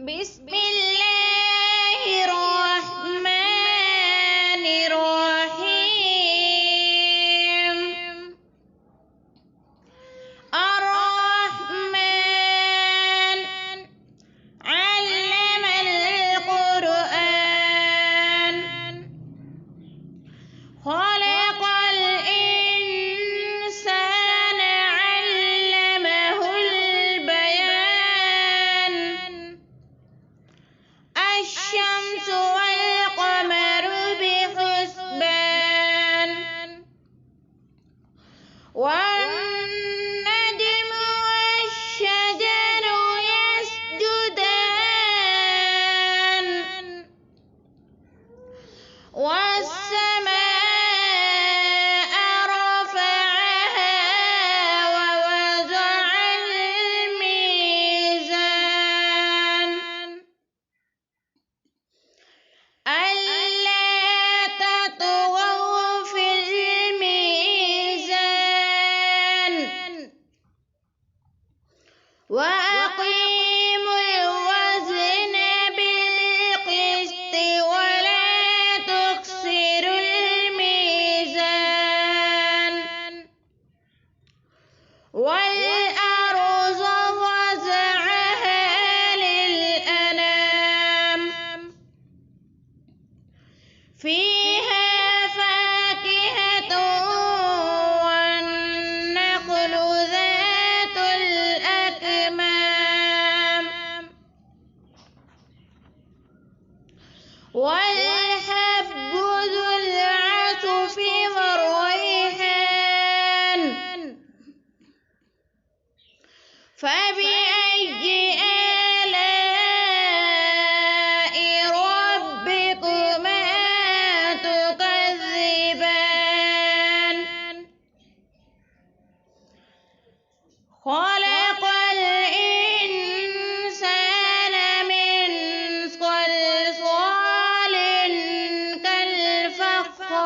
بسم الله الرحمن الرحيم. الرحمن علم القرآن، خلق الإنسان علمه البيان. الشمس والقمر بحسبان، والنجم والشجر يسجدان، والسماء رفعها ووضع الميزان، ألا تطغوا في الميزان، وأقيموا الوزن بالقسط ولا تخسروا الميزان. والأرض وضعها للأنام، فيها فاكهة والنخل ذات الأكمام، والحب ذو العصف والريحان. فبأي آلاء ربكما تكذبان؟ خلق الإنسان من صلصال كالفخار،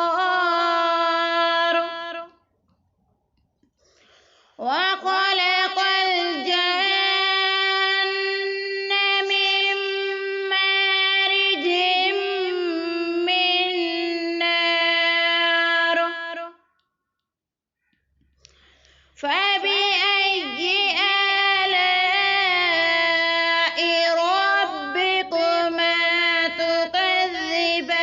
وخلق الجن من مارج من نار. فبأي آلاء ربكما تكذبان؟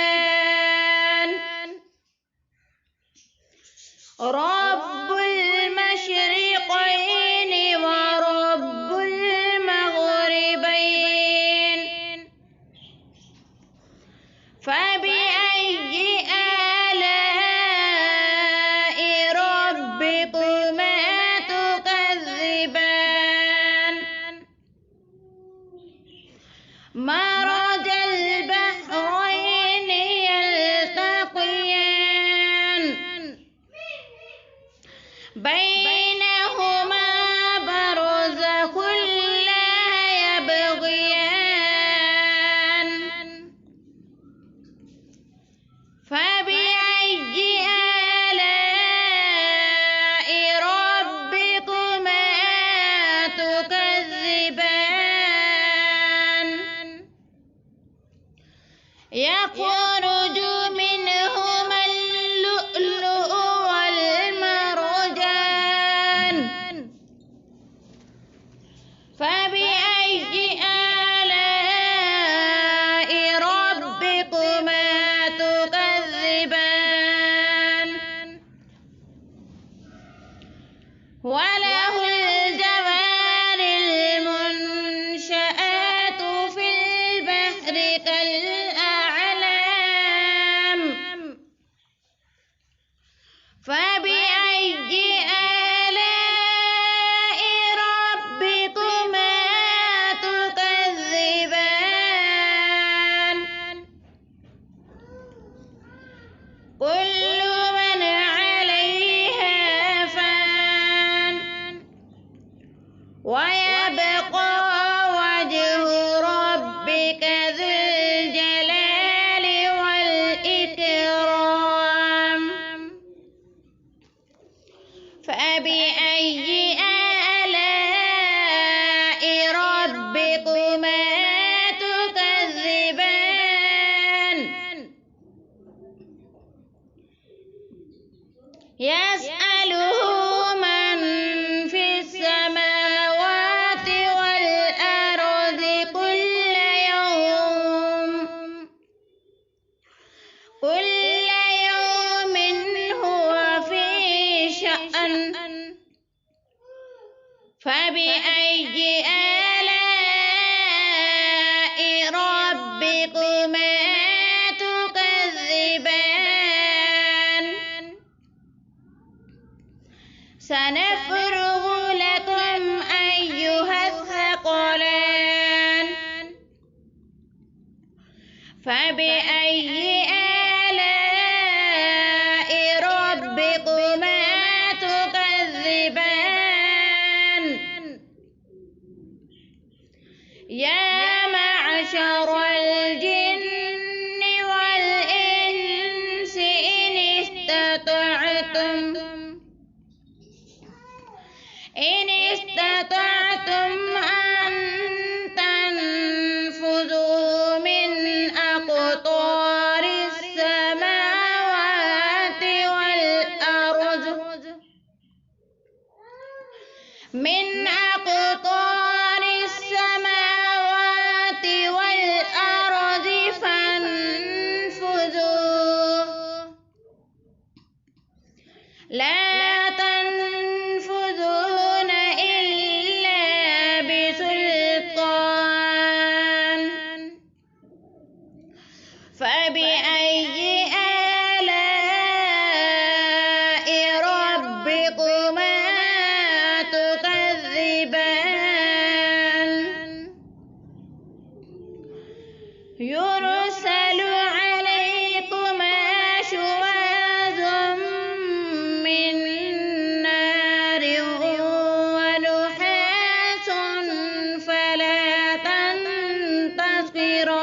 رب المشرقين ورب المغربين. فبأي آلاء ربكما تكذبان؟ مرج البحرين يلتقيان، بينهما برزخ لا يبغيان. فبأي آلاء ربكما تكذبان؟ يخرج منهما اللؤلؤ والمرجان. فبأي آلاء ربكما تكذبان؟ وله الجوار المنشآت في البحر كالأعلام. فبأي آلاء ربكما تكذبان؟ كل من عليها فان، ويبقى وجه ربك ذو الجلال والإكرام. فبأي آلاء ربكما فبأي آلاء ربكما تكذبان سنفرغ لكم أيها الثقلان فبأي آلاء ربكما تكذبان يا معشر الجن والإنس إن استطعتم أن تنفذوا من أقطار السماوات والأرض فانفذوا لا تنفذون إلا بسلطان فبأي آلاء ربكما تكذبان يرسل عليكما شواظ من نار ونحاس فلا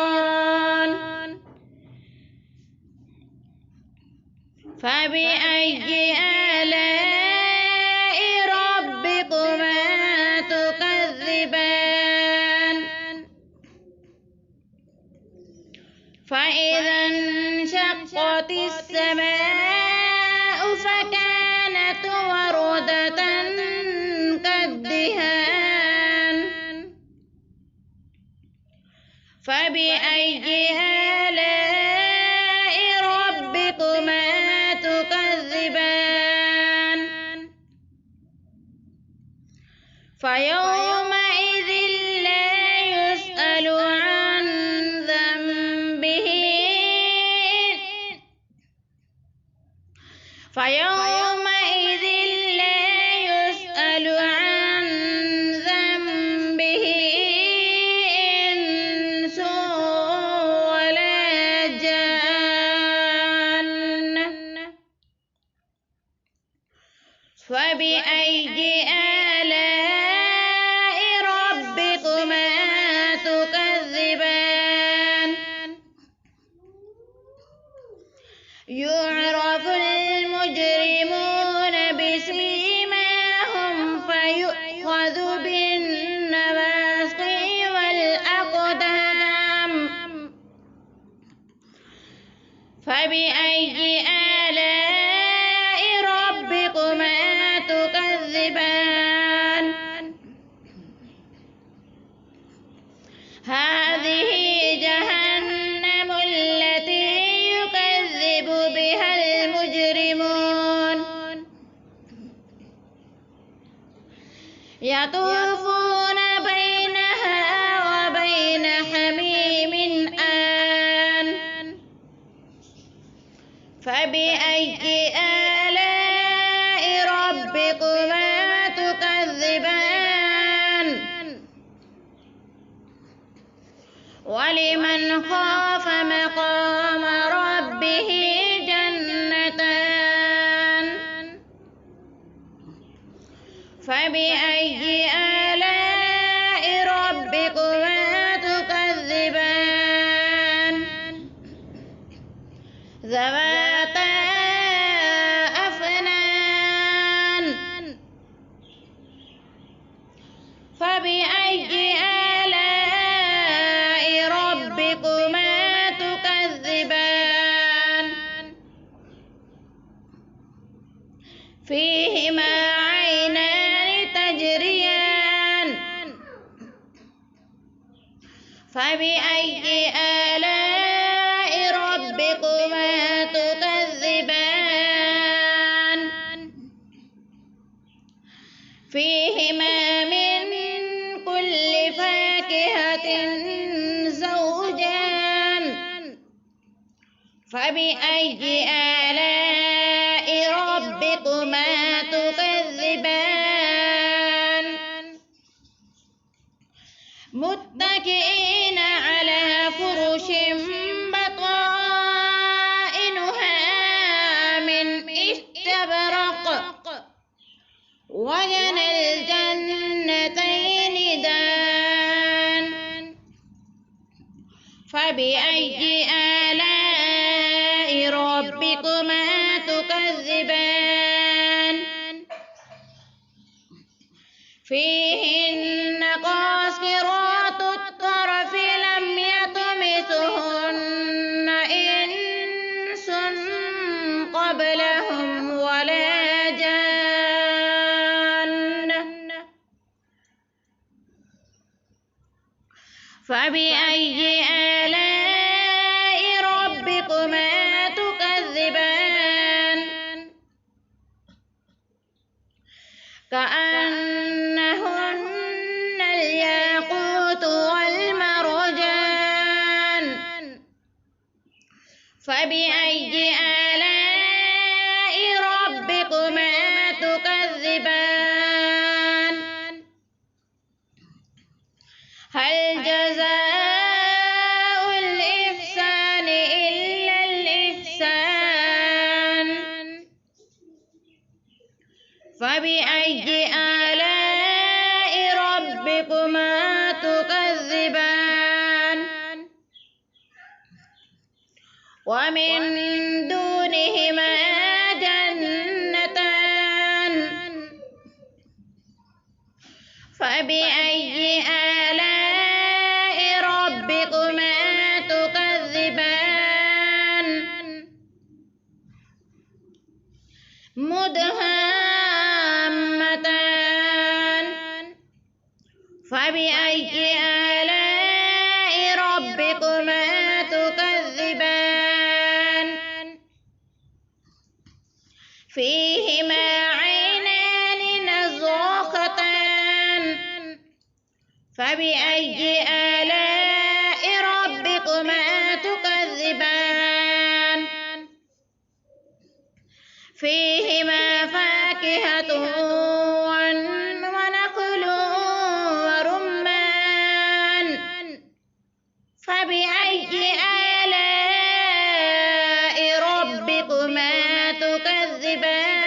تنتصران فبأي آلاء ربكما تكذبان فإذا انشقت السماء فكانت وردة كالدهان فبأي آلاء ربكما تكذبان فيومئذ لا يسأل عن ذنبه إنس ولا جان فبأي آلاء ربكما تكذبان يعرف المجرمون بسيماهم فيؤخذ بالنواصي والأقدام فبأي آلاء ربكما تكذبان هذه جهنم التي يكذب بها المجرمون يطوفون بينها وبين حميم آن فبأي آلاء ربكما تكذبان ولمن خاف مقام ربه جنتان فبأي آلاء ربكما تكذبان ذواتا أفنان فبأي آلاء ربكما تكذبان فيهما عينان تجريان فبأي آلاء ربكما تكذبان فيهما من فبأي آلاء ربكما تكذبان متكئين على فرش بطائنها من استبرق وجنى الجنتين دان فبأي آلاء ربكما تكذبان فيهن قاصرات الطرف لم يطمثهن إنس قبلهم ولا جان فبأي آلاء ربكما تكذبان كأنهن الياقوت والمرجان فبأي آلاء ربكما تكذبان هل جزاء الإحسان إلا الإحسان فبأي آلاء ربكما تكذبان ومن دونهما جنتان فبأي آلاء ربكما تكذبان مدهامتان فبأي آلاء ربكما تكذبان فيهما عينان نضاختان فبأي آلاء ربكما تكذبان فيهما فاكهة ونخل ورمان فبأي آلاء ربكما تكذبان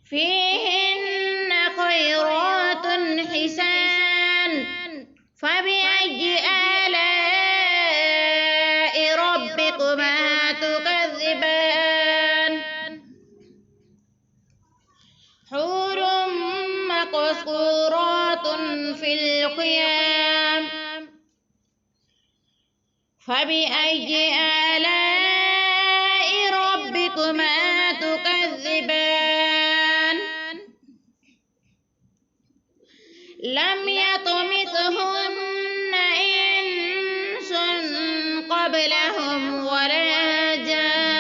فيهن خيرات حسان فبأي آلاء ربكما تكذبان حور مقصورات في الخيام فبأي آلاء ربكما تكذبان لم يطمثهن إنس قبلهم ولا جان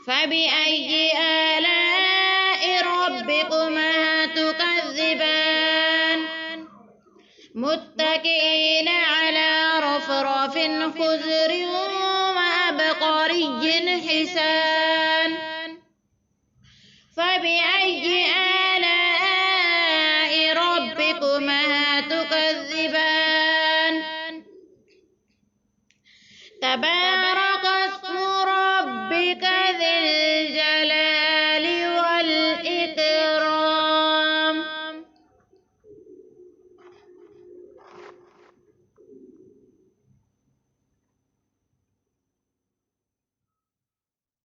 فبأي آلاء ربكما تكذبان متكئين على رفرف خضر وعبقري حسان فبأي